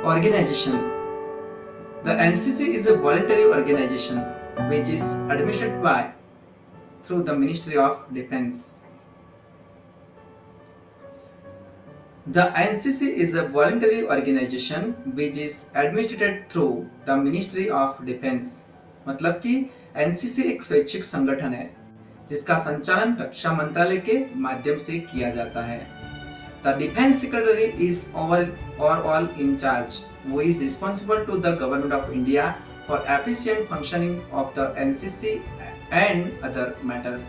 Organization. The NCC is a voluntary organization which is administered by through the Ministry of Defense. The NCC is a voluntary organization which is administered through the Ministry of Defense. मतलब कि NCC एक स्वैच्छिक संगठन है जिसका संचालन रक्षा मंत्रालय के माध्यम से किया जाता है. The Defense Secretary is overall in charge, who is responsible to the Government of India for efficient functioning of the NCC and other matters.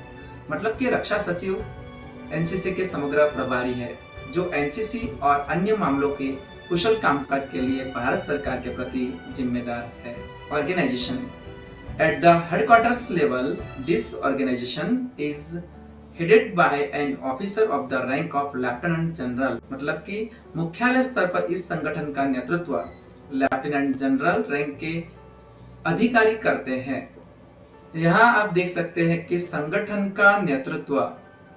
मतलब कि रक्षा सचिव NCC के समग्र प्रभारी है जो NCC और अन्य मामलों के कुशल कामकाज के लिए भारत सरकार के प्रति जिम्मेदार है. Organization. At the headquarters level, this organization is headed by an officer of the rank of lieutenant general. मतलब कि मुख्यालय स्तर पर इस संगठन का नेतृत्व लेफ्टिनेंट जनरल रैंक के अधिकारी करते हैं. यहाँ आप देख सकते हैं कि संगठन का नेतृत्व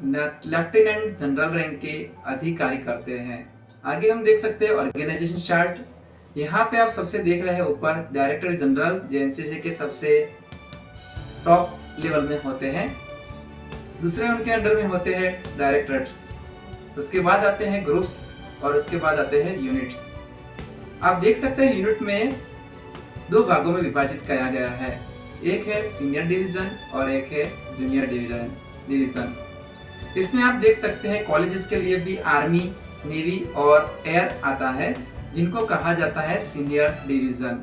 लेफ्टिनेंट जनरल रैंक के अधिकारी करते हैं. आगे हम देख सकते हैं ऑर्गेनाइजेशन चार्ट. यहाँ पे आप सबसे देख रहे हैं ऊपर डायरेक्टर जनरल जो एनसीसी के सबसे टॉप लेवल में होते हैं. दूसरे उनके अंडर में होते हैं डायरेक्टरेट्स. उसके बाद आते हैं ग्रुप्स और उसके बाद आते हैं यूनिट्स. आप देख सकते हैं यूनिट में दो भागों में विभाजित किया गया है. एक है सीनियर डिवीजन और एक है जूनियर डिवीजन. इसमें आप देख सकते हैं कॉलेजेस के लिए भी आर्मी, नेवी और एयर आता है जिनको कहा जाता है सीनियर डिवीजन.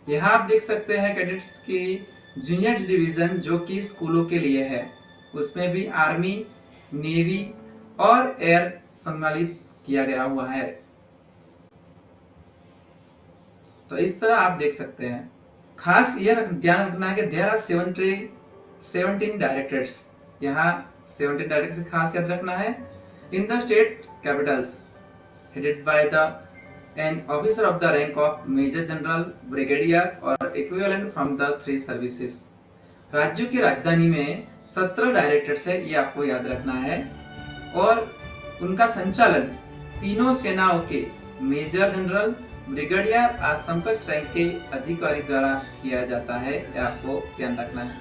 यहाँ आप देख सकते हैं कैडेट्स की जूनियर डिवीजन जो कि स्कूलों के लिए है. उसमें भी आर्मी, नेवी और एयर सम्मिलित किया गया हुआ है. तो इस तरह आप देख सकते हैं. खास यह ध्यान रखना है कि देयर आर 17 डायरेक्टरेट्स. यहाँ 17 डायरेक्टरेट्स खास याद रखना है. In the state capitals headed by the an officer of the rank of major general, brigadier और इक्विवेलेंट फ्रॉम द 3 सर्विसेज. राज्यों की राजधानी में 17 डायरेक्टरेट्स है, ये आपको याद रखना है. और उनका संचालन तीनों सेनाओं के मेजर जनरल, ब्रिगेडियर और समकक्ष रैंक के अधिकारी द्वारा किया जाता है, ये आपको ध्यान रखना है.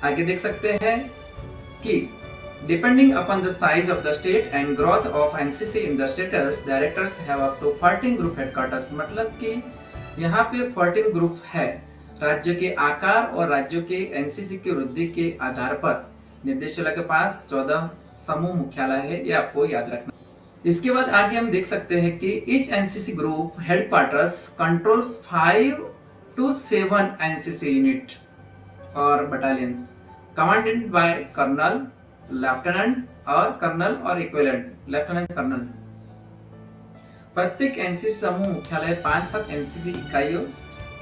आगे देख सकते हैं कि depending upon the size of the state and growth of NCC in the states, directors have up to 14 group headquarters. मतलब कि यहाँ पे 14 ग्रुप है. राज्य के आकार और राज्यों के एनसीसी की वृद्धि के आधार पर निर्देशालय के पास 14 समूह मुख्यालय है, ये आपको याद रखना. इसके बाद आगे हम देख सकते हैं कि each NCC group headquarters controls 5 to 7 NCC unit और battalions commanded by colonel, lieutenant और कर्नल और इक्विवेलेंट लेफ्टिनेंट कर्नल. प्रत्येक एनसीसी समूह मुख्यालय 5-7 एनसीसी इकाइयों,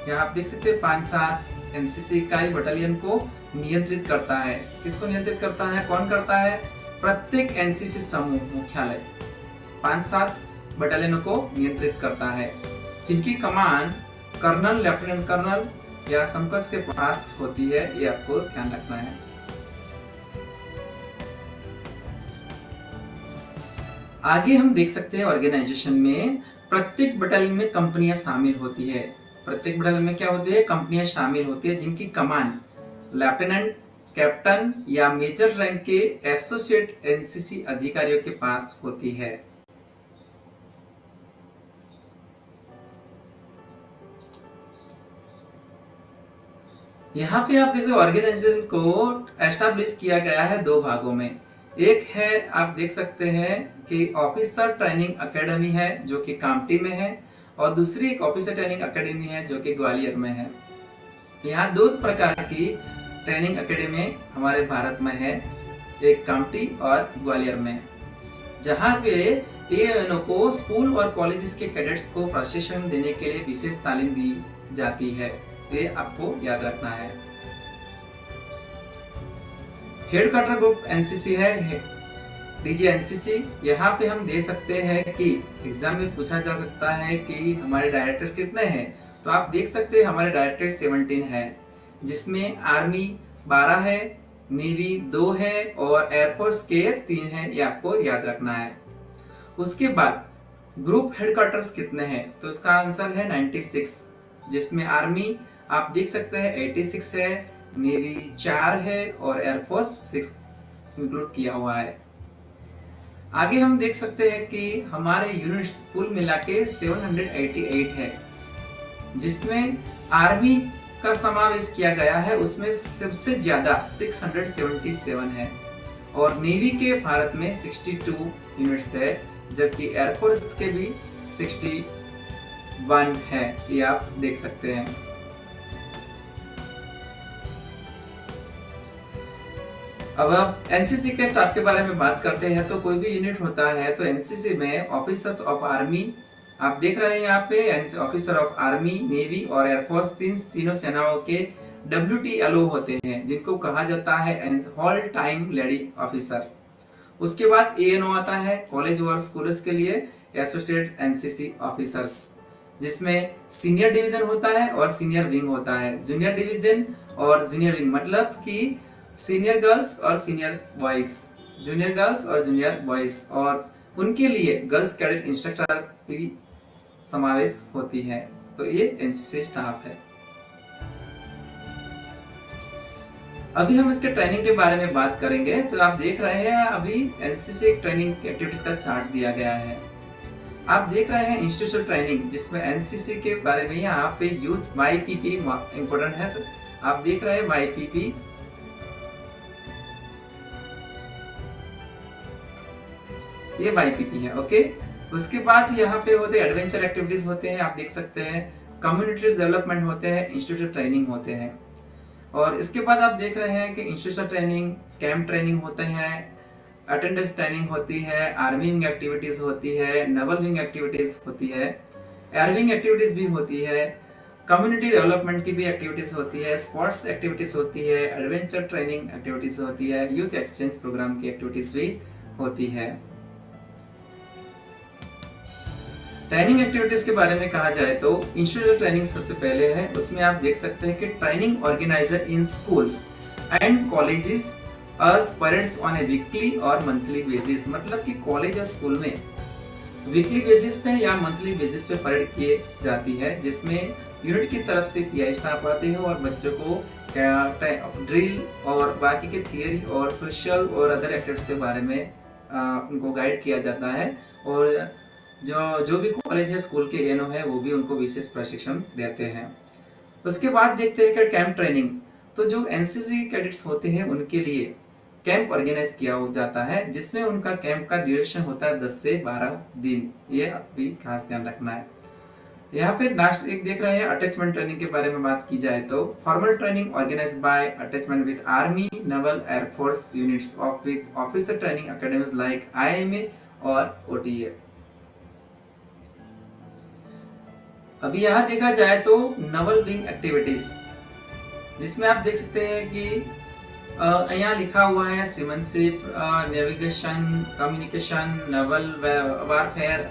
यहाँ आप देख सकते हैं 5-7 एनसीसी इकाई बटालियन को नियंत्रित करता है. किसको नियंत्रित करता है, कौन करता है? प्रत्येक एनसीसी समूह मुख्यालय 5-7 बटालियनों को नियंत्रित करता है जिनकी कमान कर्नल, लेफ्टिनेंट कर्नल या समकक्ष के पास होती है, ये आपको ध्यान रखना है. आगे हम देख सकते हैं ऑर्गेनाइजेशन में प्रत्येक बटालियन में कंपनियां शामिल होती है. प्रत्येक बटालियन में क्या होती है, कंपनियां शामिल होती है जिनकी कमान लेफ्टिनेंट, कैप्टन या मेजर रैंक के एसोसिएट एनसीसी अधिकारियों के पास होती है. यहाँ पे आप जैसे ऑर्गेनाइजेशन को एस्टैब्लिश किया गया है दो भागों में. एक है आप देख सकते हैं कि ऑफिसर ट्रेनिंग एकेडमी है जो कि कामठी में है और दूसरी एक ऑफिसर ट्रेनिंग एकेडमी है जो कि ग्वालियर में है. यहाँ दो प्रकार की ट्रेनिंग एकेडमी हमारे भारत में है, एक कामठी और ग्वालियर में, जहाँ पे एएनओ को स्कूल और कॉलेजेस के कैडेट्स को प्रशिक्षण देने के लिए विशेष तालीम दी जाती है. ये आपको याद रखना है. हेडक्वार्टर ग्रुप एनसीसी है डीजी एनसीसी. यहाँ पे हम दे सकते हैं कि एग्जाम में पूछा जा सकता है कि हमारे डायरेक्टर्स कितने हैं. तो आप देख सकते हैं हमारे डायरेक्टर 17 है जिसमें आर्मी 12 है, नेवी 2 है और एयरफोर्स के 3 है, ये आपको याद रखना है. उसके बाद ग्रुप हेडक्वार्टर्स कितने हैं, तो इसका आंसर है 96, जिसमें आर्मी आप देख सकते हैं 86 है, नेवी 4 है और एयरफोर्स 6 इंक्लूड किया हुआ है। आगे हम देख सकते हैं कि हमारे यूनिट्स कुल मिला के 788 है, जिसमें आर्मी का समावेश किया गया है, उसमें सबसे ज्यादा 677 है और नेवी के भारत में 62 यूनिट्स है, जबकि एयरफोर्स के भी 61 है, ये आप देख सकते हैं। अब आप एनसीसी के स्टाफ के बारे में बात करते हैं, तो कोई भी यूनिट होता है तो एनसीसी में ऑफिसर्स ऑफ आर्मी आप देख रहे हैं यहाँ पे, ऑफिसर ऑफ आर्मी, नेवी और एयरफोर्स तीनों सेनाओं के WTLO होते हैं, जिनको कहा जाता है ऑल टाइम लेडी ऑफिसर। उसके बाद ANO आता है, कॉलेज और स्कूल्स के लिए एसोसिएटेड एनसीसी ऑफिसर्स, जिसमें सीनियर डिवीजन होता है और सीनियर विंग होता है। जूनियर डिवीजन और जूनियर विंग मतलब कि सीनियर गर्ल्स और सीनियर बॉयज, जूनियर गर्ल्स और जूनियर बॉयज, और उनके लिए गर्ल्स कैडेट इंस्ट्रक्टर भी समावेश होती है। तो ये एनसीसी स्टाफ है। अभी हम इसके ट्रेनिंग के बारे में बात करेंगे। तो आप देख रहे हैं अभी एनसीसी ट्रेनिंग एक्टिविटीज का चार्ट दिया गया है। आप देख रहे हैं इंस्टीट्यूशनल ट्रेनिंग, जिसमें एनसीसी के बारे में यहाँ पे यूथ YPP इंपोर्टेंट है। आप देख रहे हैं YPP, ये YPP है। ओके, उसके बाद यहाँ पे होते हैं एडवेंचर एक्टिविटीज होते हैं, आप देख सकते हैं, कम्युनिटी डेवलपमेंट होते हैं, इंस्टीट्यूशनल ट्रेनिंग होते हैं। और इसके बाद आप देख रहे हैं कि इंस्टीट्यूशनल ट्रेनिंग, कैंप ट्रेनिंग होते हैं, अटेंडेंस ट्रेनिंग होती है, आर्मी विंग एक्टिविटीज होती है, नेवल विंग एक्टिविटीज होती है, एयर विंग एक्टिविटीज भी होती है, कम्युनिटी डेवलपमेंट की भी एक्टिविटीज होती है, स्पोर्ट्स एक्टिविटीज होती है, एडवेंचर ट्रेनिंग एक्टिविटीज होती है, यूथ एक्सचेंज प्रोग्राम की एक्टिविटीज भी होती है। ट्रेनिंग एक्टिविटीज के बारे में कहा जाए तो इंस्टीट्यूशनल ट्रेनिंग सबसे पहले है। उसमें आप देख सकते हैं कि training organiser in school and colleges as parades on A weekly और मंथली बेसिस, मतलब कि कॉलेज और स्कूल में वीकली बेसिस पे या मंथली बेसिस पे परेड किए जाती है, जिसमें यूनिट की तरफ से PI स्टाफ आते हैं और बच्चों को ड्रिल और बाकी के थियरी और सोशल और अदर एक्टिविटीज के बारे में उनको गाइड किया जाता है। और जो भी कॉलेज है, स्कूल के ANO है, वो भी उनको विशेष प्रशिक्षण देते हैं। उसके बाद देखते हैं कि कैंप ट्रेनिंग, तो जो एनसीसी कैडेट्स होते हैं उनके लिए कैंप ऑर्गेनाइज किया जाता है, जिसमें उनका कैंप का ड्यूरेशन होता है 10 से 12 दिन। ये अभी खास ध्यान रखना है। यहाँ पे लास्ट एक देख रहे हैं अटैचमेंट ट्रेनिंग के बारे में बात की जाए तो formal training organised by attachment with army, naval, air force units of with officer training academies like IMA और OTA। अभी यहाँ देखा जाए तो नवल विंग एक्टिविटीज, जिसमें आप देख सकते हैं कि यहाँ लिखा हुआ है seamanship, navigation, communication, naval warfare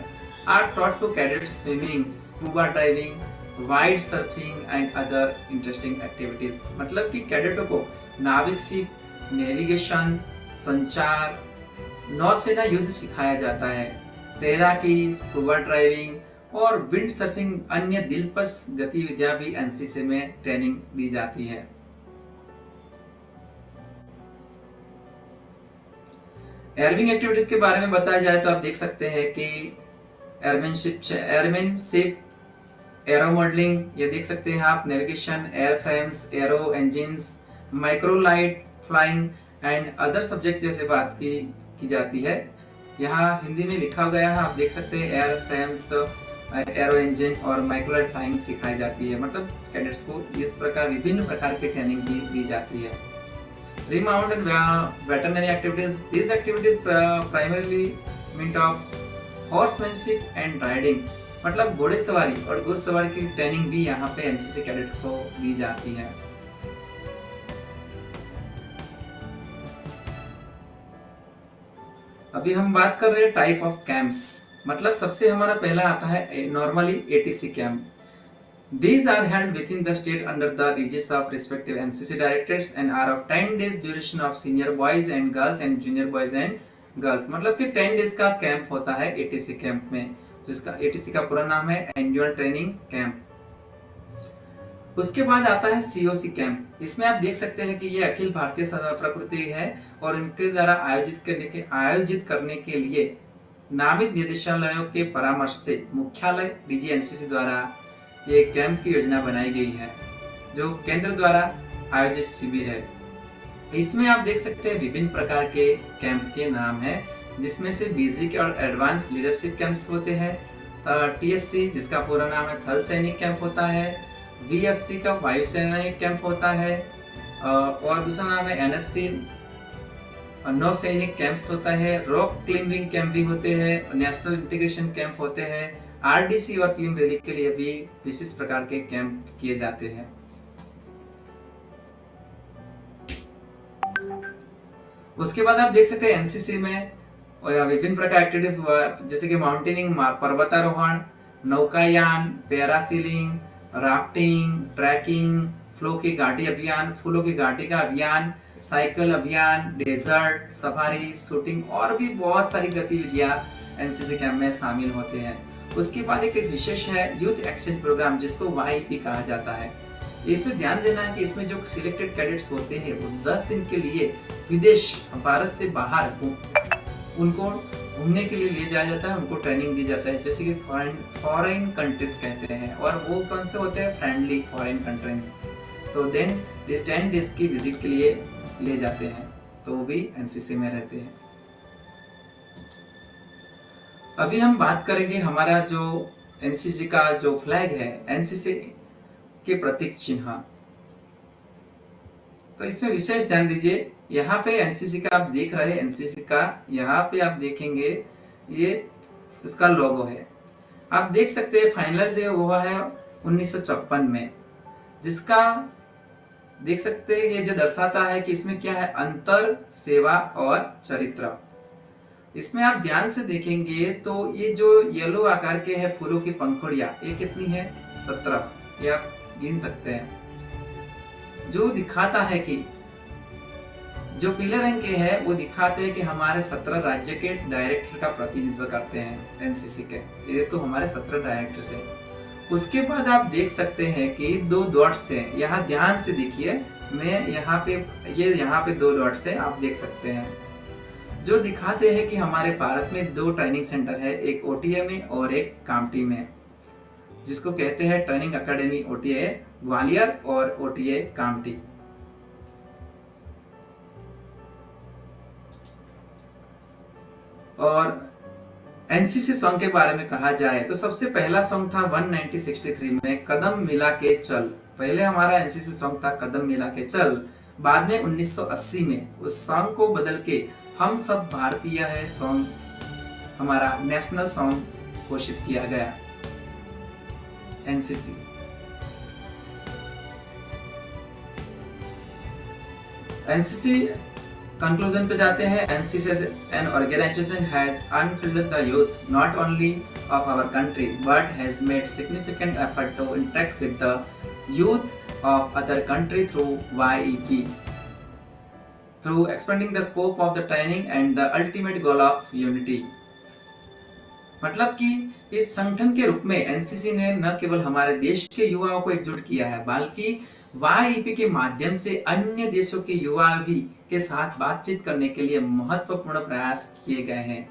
are taught to cadets, swimming, scuba driving, white surfing and other interesting activities. मतलब कि कैडेटों को नाविक शिप, नेविगेशन, संचार, नौसेना युद्ध सिखाया जाता है, तैराकी, स्कूबा ड्राइविंग और विंड सर्फिंग, अन्य दिलचस्प गतिविधियां भी एनसीसी में ट्रेनिंग दी जाती है। एयरविंग एक्टिविटीज के बारे में बताया जाए तो आप देख सकते हैं कि एयरमैनशिप, एरो मॉडलिंग, ये देख सकते हैं आप, navigation, air frames, arrow engines, microlight flying and other subject जैसे बात की जाती है। यहाँ हिंदी में लिखा गया है, आप देख सकते हैं, एयर फ्रेम्स, एरो इंजन और माइक्रोलाइट फ्लाइंग सिखाई जाती है। मतलब कैडेट्स को इस प्रकार विभिन्न प्रकार की ट्रेनिंग दी जाती है। Remount and veterinary activities, this activities primarily mean of horsemanship and riding, मतलब घोड़े सवारी और घुड़सवारी की ट्रेनिंग भी यहाँ पे एनसीसी कैडेट्स को दी जाती है। अभी हम बात कर रहे हैं टाइप ऑफ कैंप्स, मतलब सबसे हमारा पहला आता है normally ATC camp. These are held within the state under the aegis of respective NCC directorates and are of 10 days duration of senior boys and girls and junior boys and girls, मतलब कि 10 days का camp होता है ATC camp में, जिसका ATC का पूरा नाम है एनुअल ट्रेनिंग कैंप। उसके बाद आता है सीओसी कैंप। इसमें आप देख सकते हैं कि ये अखिल भारतीय प्रकृति है और इनके द्वारा आयोजित करने के लिए नामित निदेशालयों के परामर्श से मुख्यालय डीजी एनसीसी द्वारा ये कैंप की योजना बनाई गई है, जो केंद्र द्वारा आयोजित शिविर है। इसमें आप देख सकते हैं विभिन्न प्रकार के कैंप के नाम है, जिसमें से बेसिक और एडवांस लीडरशिप कैंप्स होते हैं, टीएससी जिसका पूरा नाम है थल सैनिक कैंप होता है, वीएससी का वायुसेना कैंप होता है, और दूसरा नाम है एनएससी नौ सैनिक कैंप्स होता है, रॉक क्लाइंबिंग कैंप भी होते हैं, नेशनल इंटीग्रेशन कैंप होते हैं, आरडीसी और पीएम रैली के लिए भी विशेष प्रकार के कैंप किए जाते हैं। उसके बाद आप देख सकते हैं एनसीसी में विभिन्न प्रकार एक्टिविटीज हुआ, जैसे कि माउंटेनिंग, पर्वतारोहण, नौकायान, पैरासीलिंग, राफ्टिंग, ट्रैकिंग, फूलों की घाटी का अभियान, साइकिल अभियान, डेजर्ट सफारी, शूटिंग और भी बहुत सारी गतिविधियां एनसीसी कैंप में शामिल होते हैं। उसके बाद एक विशेष है यूथ एक्सचेंज प्रोग्राम, जिसको वाईपी कहा जाता है। इसमें ध्यान देना है कि इसमें जो सिलेक्टेड कैडेट्स होते हैं वो 10 दिन के लिए विदेश, भारत से बाहर उनको घूमने के लिए ले जाया जाता है, उनको ट्रेनिंग दी जाता है, जैसे कि फॉरेन कंट्रीज कहते हैं, और वो कौन से होते हैं, फ्रेंडली फॉरेन कंट्रीज। तो देन 10 डेज की विजिट के लिए ले जाते हैं, तो वो भी एनसीसी में रहते हैं। अभी हम बात करेंगे हमारा जो एनसीसी का जो फ्लैग है, एनसीसी के प्रतीक चिन्ह। तो इसमें विशेष ध्यान दीजिए, यहाँ पे एनसीसी का आप देख रहे हैं, एनसीसी का यहाँ पे आप देखेंगे ये इसका लोगो है। आप देख सकते हैं फाइनलाइज हुआ है 1954 में, जिसका देख सकते हैं ये जो दर्शाता है कि इसमें क्या है, अंतर, सेवा और चरित्र। इसमें आप ध्यान से देखेंगे तो ये जो येलो आकार के है फूलों की पंखुड़ियां, ये कितनी है, 17, ये आप गिन सकते हैं। जो दिखाता है कि जो पीले रंग के है वो दिखाते हैं कि हमारे 17 राज्य के डायरेक्टर का प्रतिनिधित्व करते हैं एनसीसी के, ये तो हमारे 17 डायरेक्टर्स हैं। उसके बाद आप देख सकते हैं कि 2 डॉट्स हैं, यहाँ ध्यान से देखिए, मैं यहाँ पे 2 डॉट्स हैं, आप देख सकते हैं, जो दिखाते हैं कि हमारे भारत में 2 ट्रेनिंग सेंटर है, एक ओटीए में और एक कामठी में, जिसको कहते हैं ट्रेनिंग एकेडमी ओटीए ग्वालियर और ओटीए कामठी। और एनसीसी सॉन्ग के बारे में कहा जाए तो सबसे पहला सॉन्ग था 1963 में, कदम मिला के चल। पहले हमारा एनसीसी सॉन्ग था कदम मिला के चल। बाद में 1980 में उस सॉन्ग को बदल के हम सब भारतीय है सॉन्ग हमारा नेशनल सॉन्ग घोषित किया गया एनसीसी। एनसीसी कंक्लूजन पे जाते हैं। NCC an organisation has unfilled the youth not only of our country but has made significant effort to interact with the youth of other country through YEP, through expanding the scope of the training and the ultimate goal of unity। मतलब कि इस संगठन के रूप में NCC ने न केवल हमारे देश के युवाओं को एकजुट किया है, बल्कि YEP के माध्यम से अन्य देशों के युवा भी के साथ बातचीत करने के लिए महत्वपूर्ण प्रयास किए गए हैं।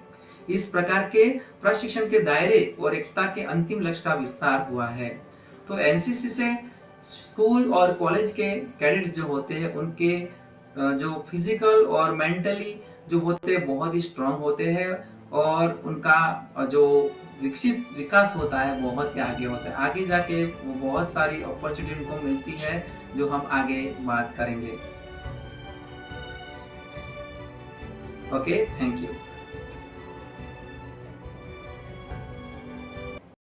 इस प्रकार के प्रशिक्षण के दायरे और एकता के अंतिम लक्ष्य का विस्तार हुआ है। तो एनसीसी से स्कूल और कॉलेज के कैडेट्स जो होते हैं उनके जो फिजिकल और मेंटली जो होते हैं बहुत ही स्ट्रांग होते हैं, और उनका जो विकास होता है बहुत ही आगे होता है। आगे जाके वो बहुत सारी अपॉर्चुनिटी उनको मिलती है, जो हम आगे बात करेंगे। Okay, thank you.